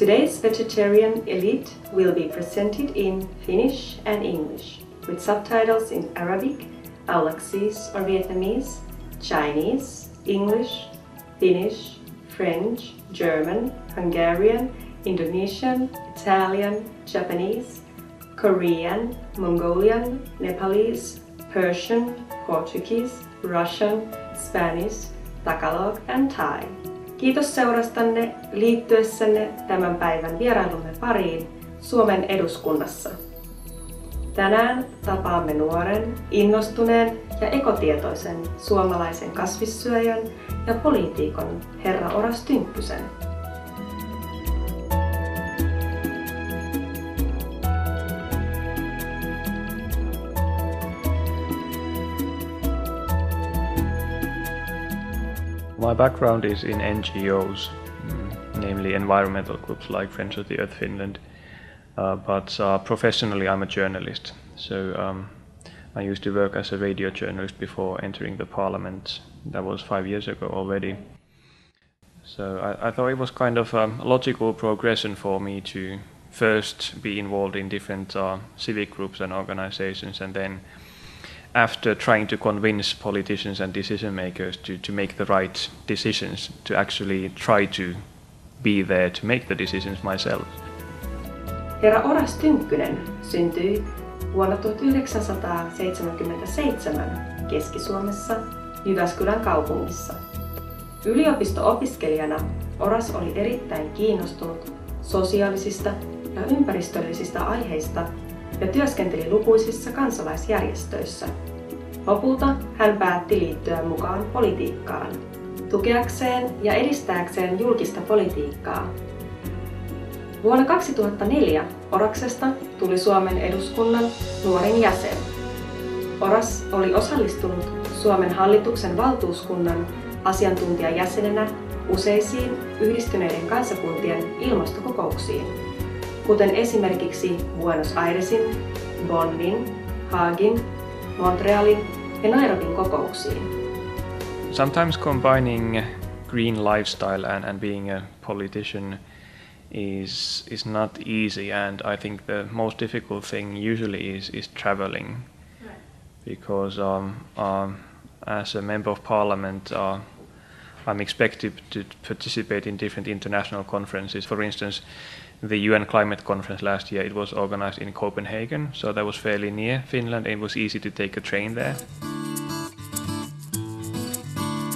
Today's vegetarian elite will be presented in Finnish and English, with subtitles in Arabic, Aulacese or Vietnamese, Chinese, English, Finnish, French, German, Hungarian, Indonesian, Italian, Japanese, Korean, Mongolian, Nepalese, Persian, Portuguese, Russian, Spanish, Tagalog and Thai. Kiitos seurastanne liittyessänne tämän päivän vierailumme pariin Suomen eduskunnassa. Tänään tapaamme nuoren, innostuneen ja ekotietoisen suomalaisen kasvissyöjän ja poliitikon herra Oras Tynkkysen. My background is in NGOs, namely environmental groups like Friends of the Earth Finland, but professionally I'm a journalist. So I used to work as a radio journalist before entering the parliament. That was 5 years ago already. So I thought it was kind of a logical progression for me to first be involved in different civic groups and organizations, and then after trying to convince politicians and decision makers to make the right decisions, to actually try to be there to make the decisions myself. Herra Oras Tynkkynen syntyi vuonna 1977 Keski-Suomessa Jyväskylän kaupungissa. Yliopisto-opiskelijana Oras oli erittäin kiinnostunut sosiaalisista ja ympäristöllisistä aiheista ja työskenteli lukuisissa kansalaisjärjestöissä. Lopulta hän päätti liittyä mukaan politiikkaan, tukeakseen ja edistääkseen julkista politiikkaa. Vuonna 2004 Oraksesta tuli Suomen eduskunnan nuorin jäsen. Oras oli osallistunut Suomen hallituksen valtuuskunnan asiantuntijajäsenenä useisiin Yhdistyneiden kansakuntien ilmastokokouksiin, kuten esimerkiksi Buenos Airesin, Bonnin, Haagin, Montrealin ja Nairobin kokouksiin. Sometimes combining green lifestyle and being a politician is not easy, and I think the most difficult thing usually is traveling, because as a member of parliament I'm expected to participate in different international conferences. For instance, the UN climate conference last year, it was organized in Copenhagen, so that was fairly near Finland and it was easy to take a train there.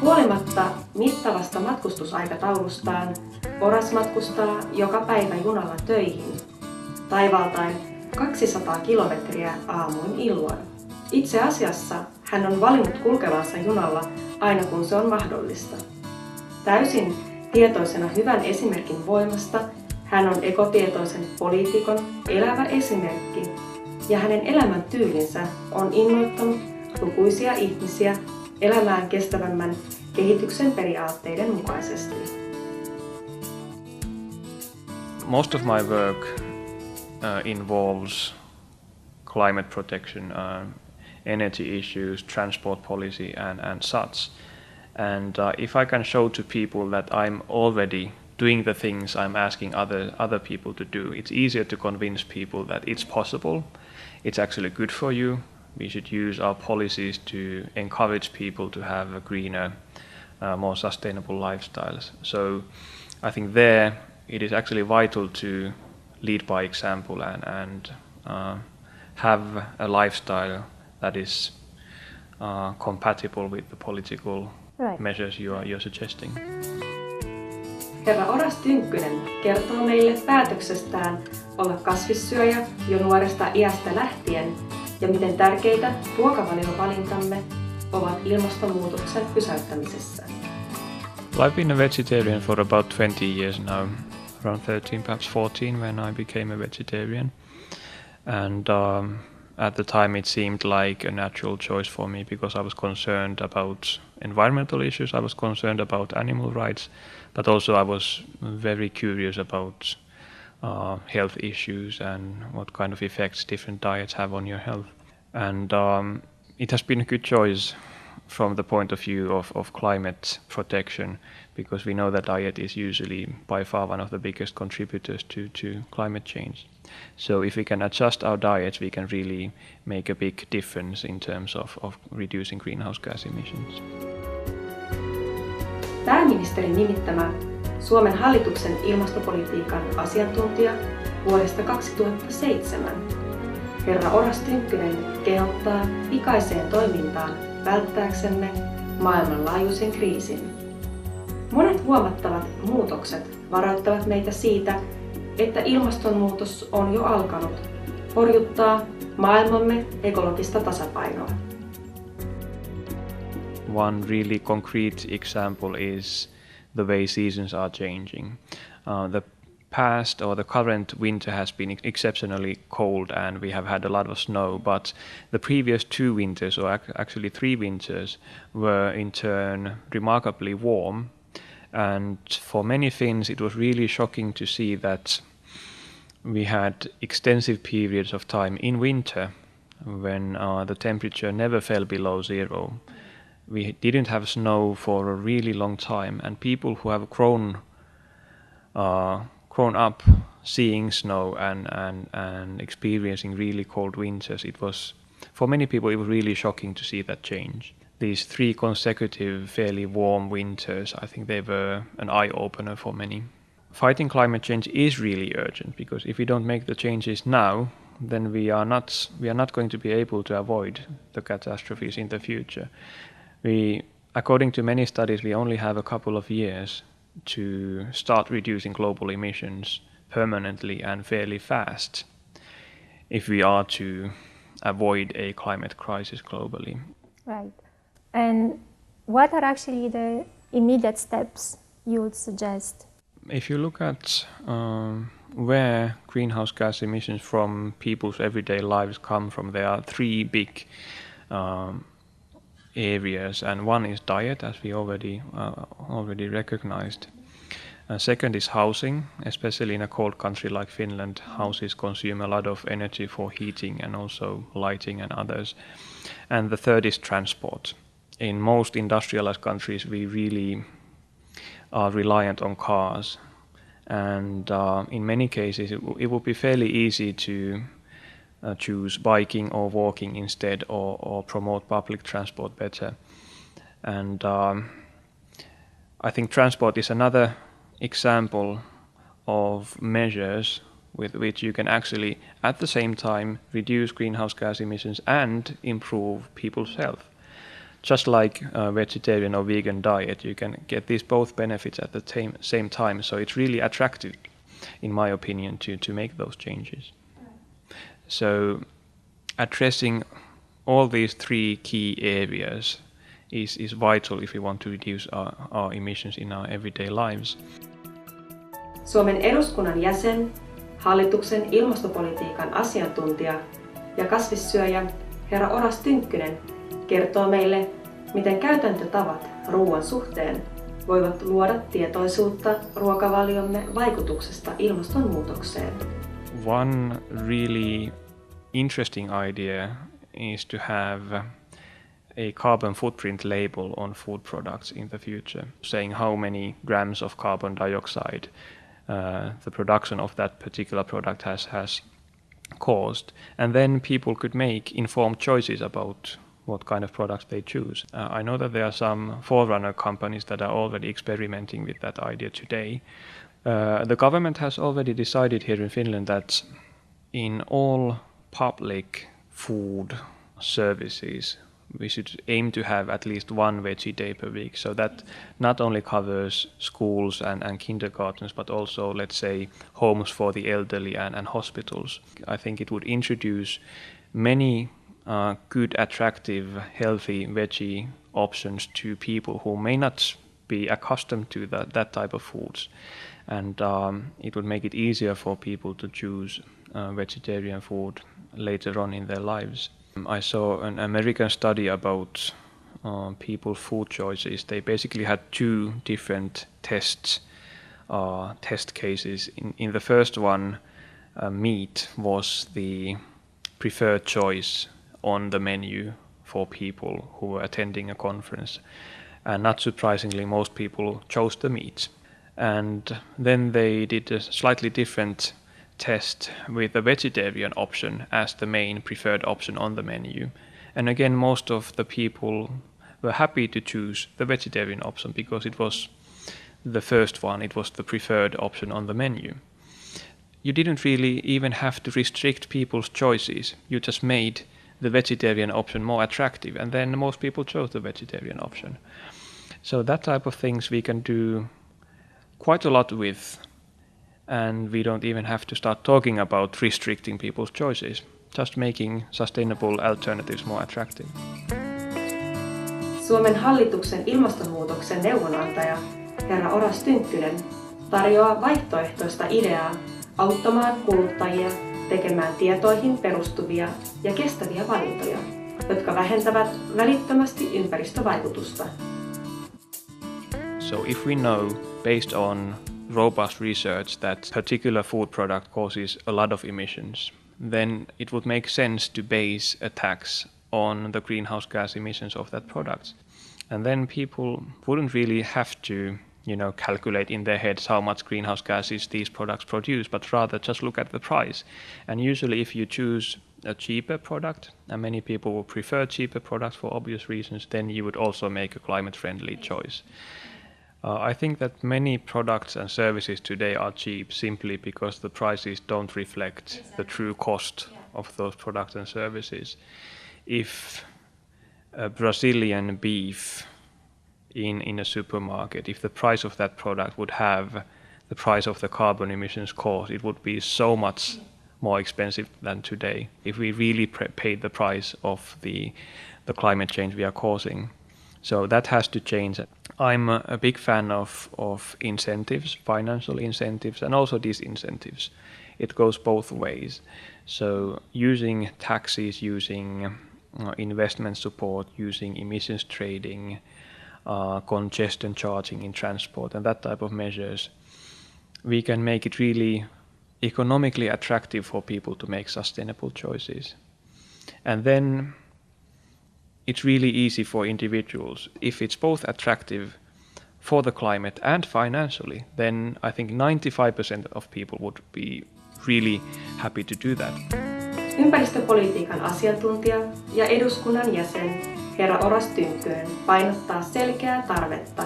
Huolimatta mittavasta matkustusaikataulustaan, Oras matkustaa joka päivä junalla töihin, taivaltain 200 kilometriä aamuin illoin. Itse asiassa hän on valinnut kulkevansa junalla aina kun se on mahdollista. Täysin tietoisena hyvän esimerkin voimasta, hän on ekotietoisen poliitikon elävä esimerkki ja hänen elämäntyylinsä on innoittanut lukuisia ihmisiä elämään kestävämmän kehityksen periaatteiden mukaisesti. Most of my work involves climate protection, energy issues, transport policy and such. And if I can show to people that I'm already doing the things I'm asking other people to do, it's easier to convince people that it's possible, it's actually good for you. We should use our policies to encourage people to have a greener, more sustainable lifestyles. So I think there it is actually vital to lead by example and have a lifestyle that is compatible with the political measures you're suggesting. Herra Oras Tynkkynen kertoo meille päätöksestään olla kasvissyöjä jo nuoresta iästä lähtien ja miten tärkeitä ruokavaliovalintamme ovat ilmastonmuutoksen pysäyttämisessä. Well, I've been a vegetarian for about 20 years now, around 13, perhaps 14 when I became a vegetarian. And at the time it seemed like a natural choice for me because I was concerned about environmental issues, I was concerned about animal rights, but also I was very curious about health issues and what kind of effects different diets have on your health. And it has been a good choice from the point of view of climate protection, because we know that diet is usually by far one of the biggest contributors to climate change. So if we can adjust our diets, we can really make a big difference in terms of reducing greenhouse gas emissions. Pääministerin nimittämä Suomen hallituksen ilmastopolitiikan asiantuntija vuodesta 2007, herra Oras Tynkkynen kehottaa pikaiseen toimintaan välttääksemme maailmanlaajuisen kriisin. Monet huomattavat muutokset varoittavat meitä siitä, että ilmastonmuutos on jo alkanut horjuttaa maailmamme ekologista tasapainoa. One really concrete example is the way seasons are changing. The past or the current winter has been exceptionally cold and we have had a lot of snow, but the previous 2 winters, or actually 3 winters, were in turn remarkably warm. And for many Finns it was really shocking to see that we had extensive periods of time in winter when the temperature never fell below 0. We didn't have snow for a really long time, and people who have grown up seeing snow and experiencing really cold winters, it was, for many people, it was really shocking to see that change. These 3 consecutive fairly warm winters, I think they were an eye-opener for many. Fighting climate change is really urgent, because if we don't make the changes now, then we are not going to be able to avoid the catastrophes in the future. According to many studies, we only have a couple of years to start reducing global emissions permanently and fairly fast if we are to avoid a climate crisis globally. Right. And what are actually the immediate steps you would suggest? If you look at where greenhouse gas emissions from people's everyday lives come from, there are 3 big areas, and one is diet, as we already recognized. Second is housing, especially in a cold country like Finland. Houses consume a lot of energy for heating and also lighting and others. And the third is transport. In most industrialized countries, we really are reliant on cars, and in many cases it would be fairly easy to choose biking or walking instead, or promote public transport better. And I think transport is another example of measures with which you can actually at the same time reduce greenhouse gas emissions and improve people's health. Just like a vegetarian or vegan diet, you can get these both benefits at the same time. So it's really attractive, in my opinion, to make those changes. So addressing all these 3 key areas is vital if we want to reduce our emissions in our everyday lives. Suomen eduskunnan jäsen, hallituksen ilmastopolitiikan asiantuntija ja kasvissyöjä herra Oras Tynkkynen kertoo meille, miten käytäntötavat ruoan suhteen voivat luoda tietoisuutta ruokavaliomme vaikutuksesta ilmastonmuutokseen. One really interesting idea is to have a carbon footprint label on food products in the future, saying how many grams of carbon dioxide the production of that particular product has caused. And then people could make informed choices about what kind of products they choose. I know that there are some forerunner companies that are already experimenting with that idea today. The government has already decided here in Finland that in all public food services we should aim to have at least 1 veggie day per week. So that not only covers schools and kindergartens, but also, let's say, homes for the elderly and hospitals. I think it would introduce many good, attractive, healthy veggie options to people who may not be accustomed to that type of foods. And it would make it easier for people to choose vegetarian food later on in their lives. I saw an American study about people's food choices. They basically had 2 different test cases. In the first one, meat was the preferred choice on the menu for people who were attending a conference. And not surprisingly, most people chose the meat. And then they did a slightly different test with the vegetarian option as the main preferred option on the menu. And again, most of the people were happy to choose the vegetarian option because it was the first one, it was the preferred option on the menu. You didn't really even have to restrict people's choices. You just made the vegetarian option more attractive, and then most people chose the vegetarian option. So that type of things we can do quite a lot with, and we don't even have to start talking about restricting people's choices, just making sustainable alternatives more attractive. Suomen hallituksen ilmastonmuutoksen neuvonantaja herra Oras Tynkkynen tarjoaa vaihtoehtoista ideaa auttamaan kuluttajia tekemään tietoihin perustuvia ja kestäviä valintoja, jotka vähentävät välittömästi ympäristövaikutusta. So if we know, based on robust research, that particular food product causes a lot of emissions, then it would make sense to base a tax on the greenhouse gas emissions of that product. And then people wouldn't really have to calculate in their heads how much greenhouse gases these products produce, but rather just look at the price. And usually if you choose a cheaper product, and many people will prefer cheaper products for obvious reasons, then you would also make a climate-friendly choice. I think that many products and services today are cheap simply because the prices don't reflect the true cost of those products and services. If a Brazilian beef in a supermarket, if the price of that product would have the price of the carbon emissions caused, it would be so much more expensive than today if we really paid the price of the climate change we are causing. So that has to change. I'm a big fan of incentives, financial incentives, and also disincentives. It goes both ways. So using taxes, using investment support, using emissions trading, congestion charging in transport, and that type of measures, we can make it really economically attractive for people to make sustainable choices. And then it's really easy for individuals. If it's both attractive for the climate and financially, then I think 95% of people would be really happy to do that. Ympäristöpolitiikan asiantuntija ja eduskunnan jäsen herra Oras Tynkkynen painottaa selkeää tarvetta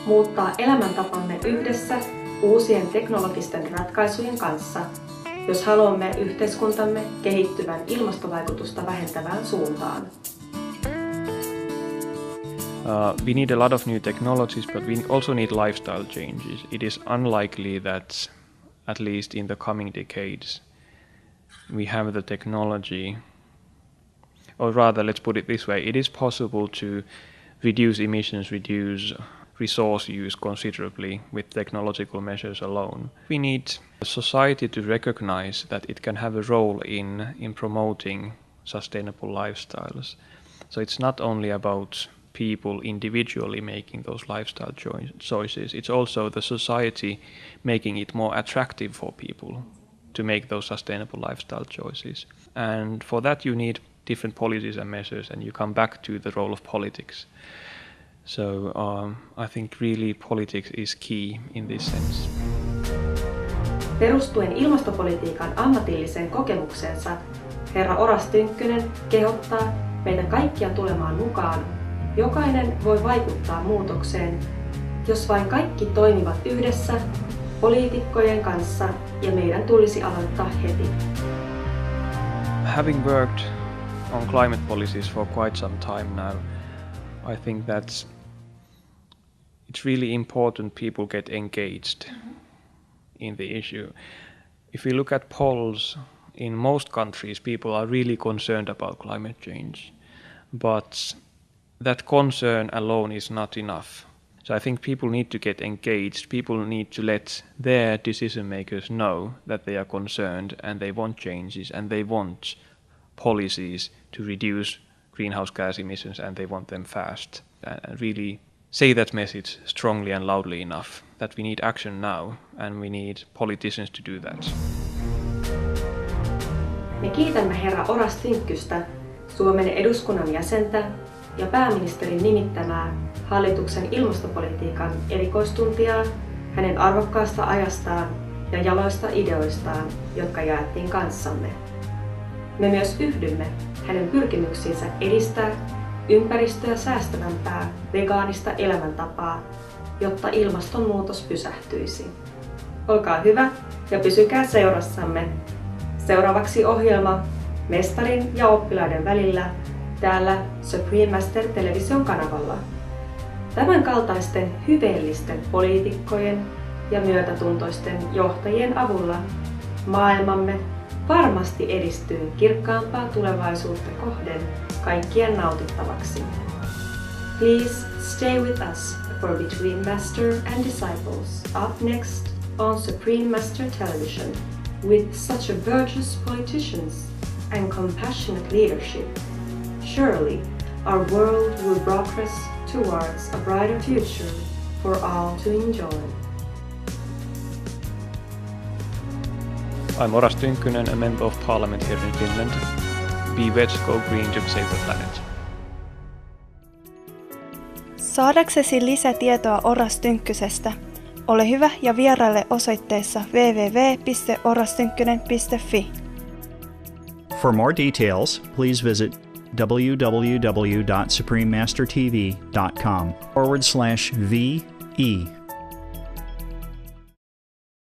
muuttaa elämäntapamme yhdessä uusien teknologisten ratkaisujen kanssa, jos haluamme yhteiskuntamme kehittyvän ilmastovaikutusta vähentävään suuntaan. We need a lot of new technologies, but we also need lifestyle changes. It is unlikely that, at least in the coming decades, we have the technology, or rather, let's put it this way, it is possible to reduce emissions, reduce resource use considerably with technological measures alone. We need a society to recognize that it can have a role in promoting sustainable lifestyles. So it's not only about people individually making those lifestyle choices, it's also the society making it more attractive for people to make those sustainable lifestyle choices. And for that you need different policies and measures, and you come back to the role of politics. So I think really politics is key in this sense. Perustuen ilmastopolitiikan ammatilliseen kokemukseensa, herra Oras Tynkkynen kehottaa meitä kaikkia tulemaan mukaan. Jokainen voi vaikuttaa muutokseen, jos vain kaikki toimivat yhdessä poliitikkojen kanssa, ja meidän tulisi aloittaa heti. Having worked on climate policies for quite some time now, I think that it's really important people get engaged in the issue. If we look at polls, in most countries people are really concerned about climate change, but that concern alone is not enough. So I think people need to get engaged. People need to let their decision makers know that they are concerned and they want changes and they want policies to reduce greenhouse gas emissions, and they want them fast. And really say that message strongly and loudly enough that we need action now and we need politicians to do that. Me kiitämme herra Oras Tynkkystä Suomen eduskunnan jäsentä ja pääministerin nimittämää hallituksen ilmastopolitiikan erikoistuntijaa hänen arvokkaasta ajastaan ja jaloista ideoistaan, jotka jaettiin kanssamme. Me myös yhdymme hänen pyrkimyksiinsä edistää ympäristöä säästävämpää vegaanista elämäntapaa, jotta ilmastonmuutos pysähtyisi. Olkaa hyvä ja pysykää seurassamme. Seuraavaksi ohjelma mestarin ja oppilaiden välillä täällä Supreme Master television kanavalla. Tämän kaltaisten hyveellisten poliitikkojen ja myötätuntoisten johtajien avulla maailmamme varmasti edistyy kirkkaampaa tulevaisuutta kohden kaikkien nautittavaksi. Please stay with us for Between Master and Disciples, up next on Supreme Master Television, with such a virtuous politicians and compassionate leadership. Surely our world will progress towards a brighter future for all to enjoy. I'm Oras Tynkkynen, a member of parliament here in Finland. Be wet, go green to save the planet. Saadaksesi lisätietoa Oras Tynkkysestä, ole hyvä ja vieraile osoitteessa www.orastynkynen.fi. For more details, please visit www.suprememastertv.com/VE.